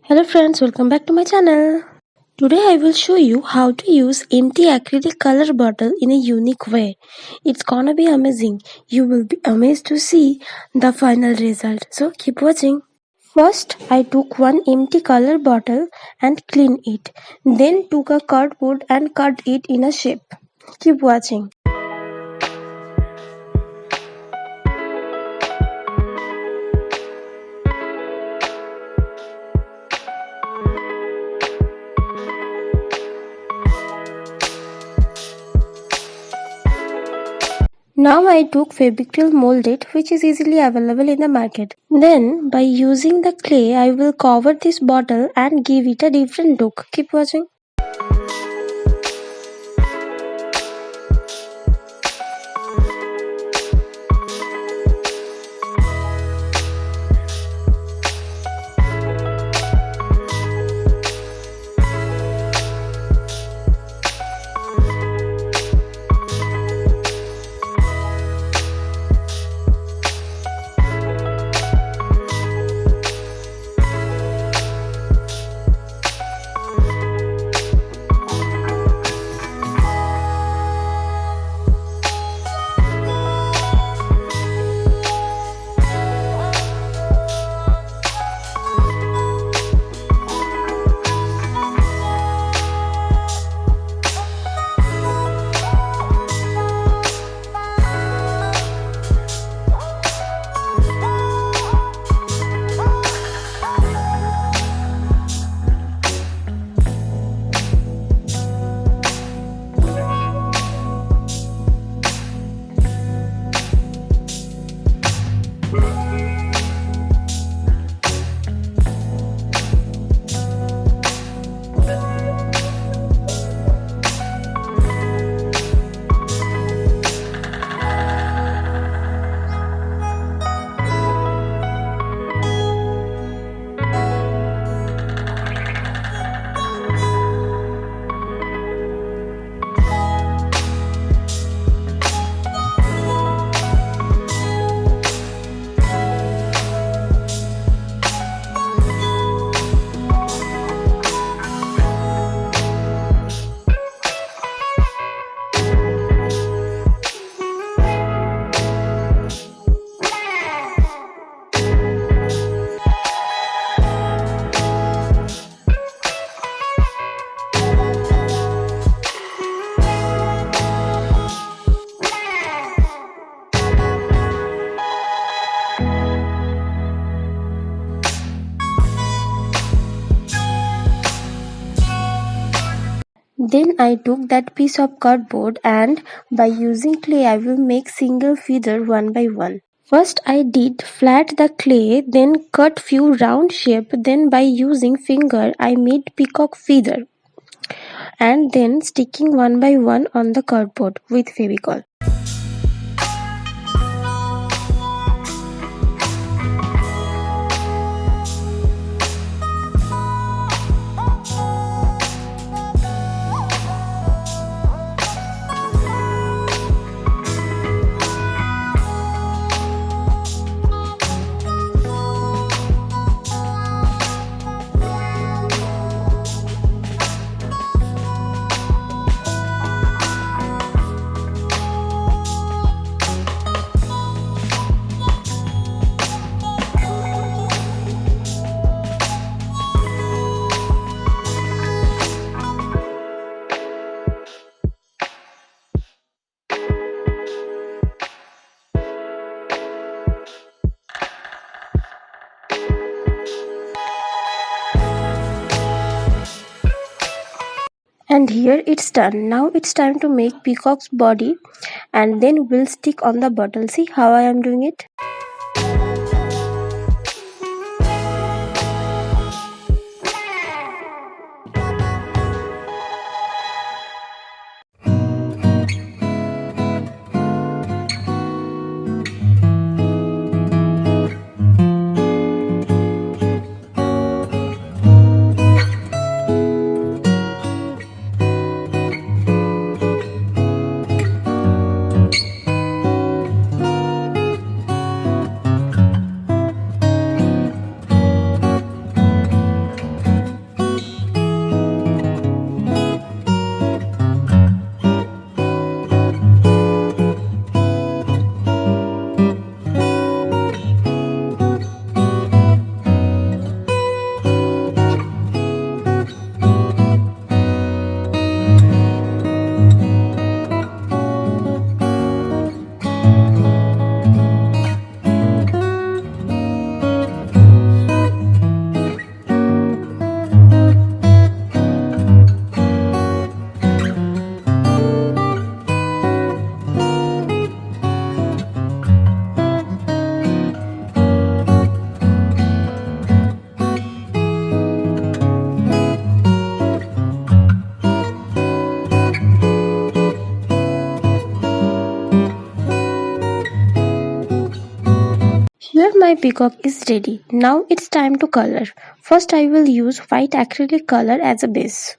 Hello friends, welcome back to my channel. Today I will show you how to use empty acrylic color bottle in a unique way. It's gonna be amazing. You will be amazed to see the final result. So keep watching. First, I took one empty color bottle and cleaned it. Then took a cardboard and cut it in a shape. Keep watching. Now I took Febricryl molded, which is easily available in the market. Then by using the clay I will cover this bottle and give it a different look. Keep watching. Then I took that piece of cardboard and by using clay I will make single feather one by one. First I did flat the clay, then cut few round shape, then by using finger I made peacock feather and then sticking one by one on the cardboard with Fevicol. And here it's done. Now it's time to make peacock's body and then we'll stick on the bottle. See how I am doing it? my peacock is ready. Now it's time to color. First I will use white acrylic color as a base.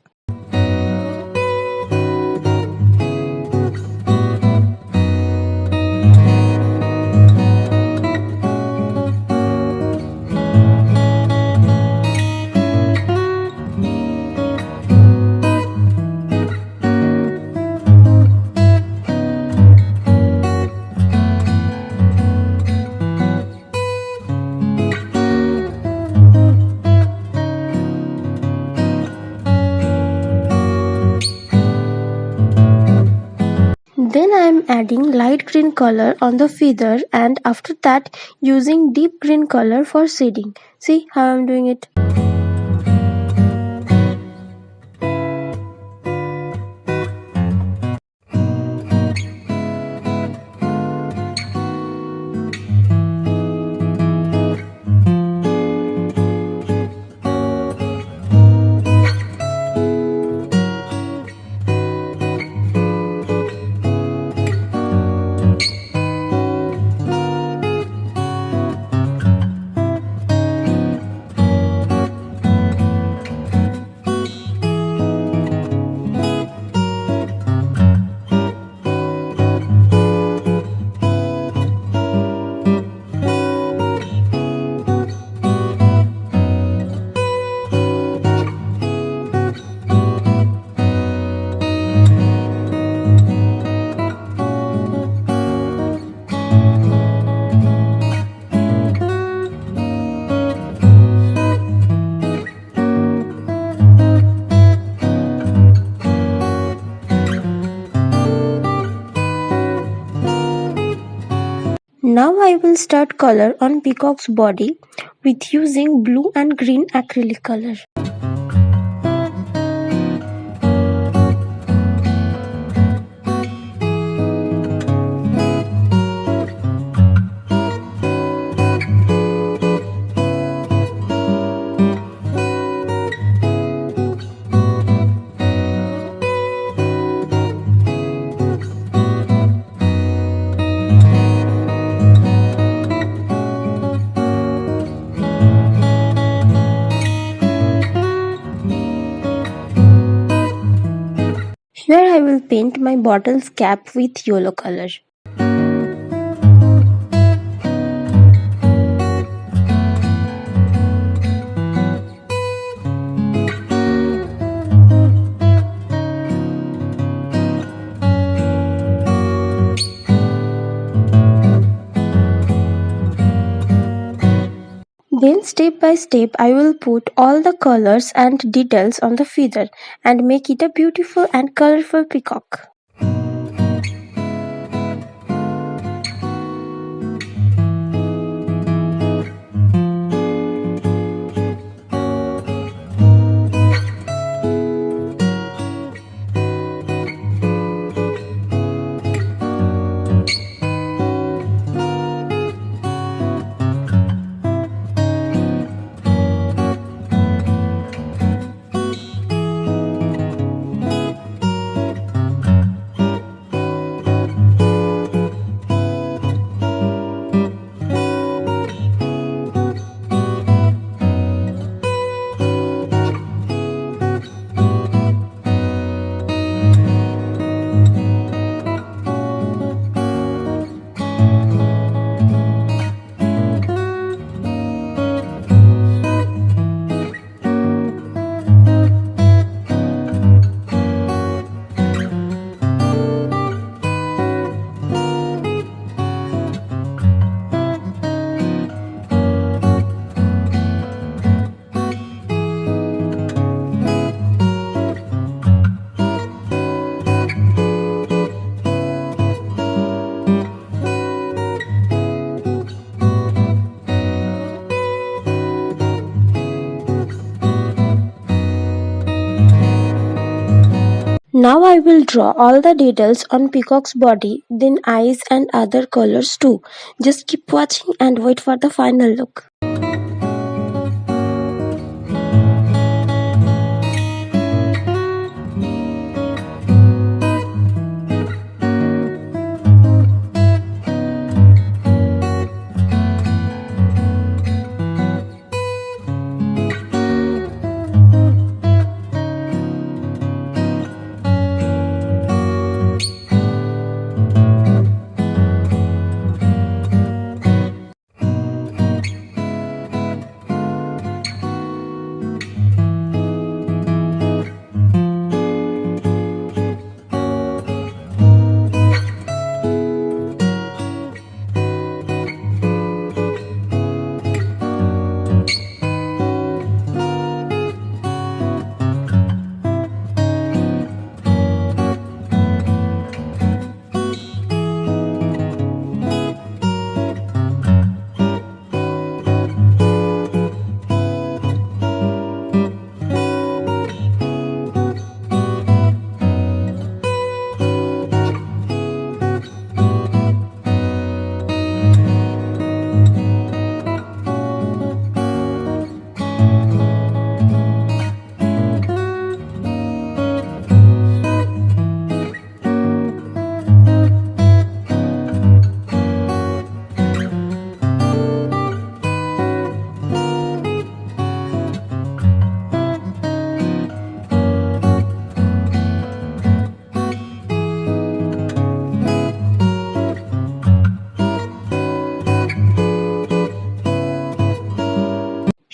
Then I am adding light green color on the feather, and after that using deep green color for shading. See how I am doing it. Now I will start color on peacock's body with using blue and green acrylic color. Here I will paint my bottle's cap with yellow color. Then step by step I will put all the colors and details on the feather and make it a beautiful and colorful peacock. Now I will draw all the details on peacock's body, then eyes and other colors too. Just keep watching and wait for the final look.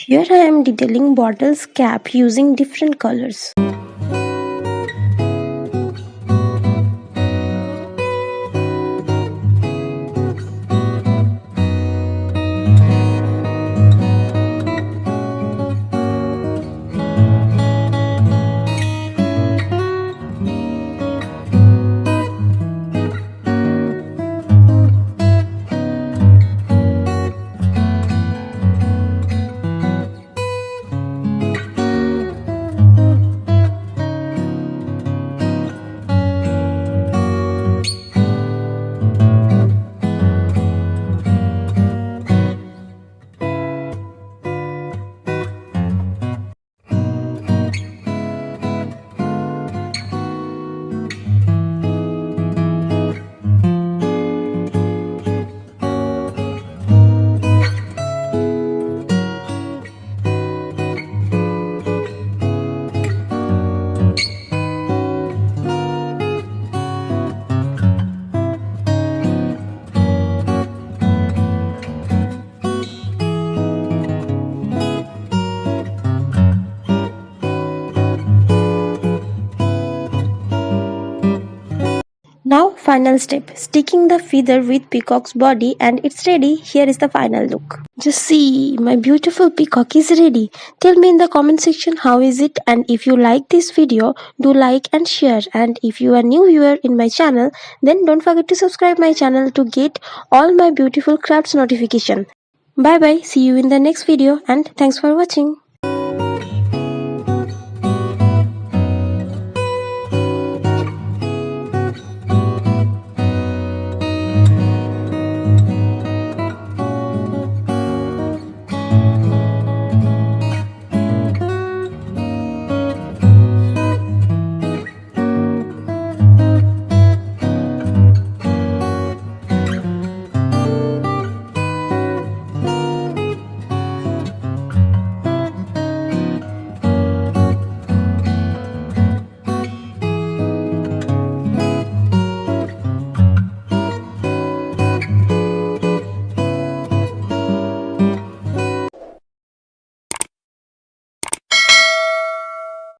Here I am detailing bottle's cap using different colors. Now final step, sticking the feather with peacock's body and it's ready. Here is the final look. Just see, my beautiful peacock is ready. Tell me in the comment section how is it, and if you like this video, do like and share, and if you are new viewer in my channel, then don't forget to subscribe my channel to get all my beautiful crafts notification. Bye bye, see you in the next video and thanks for watching.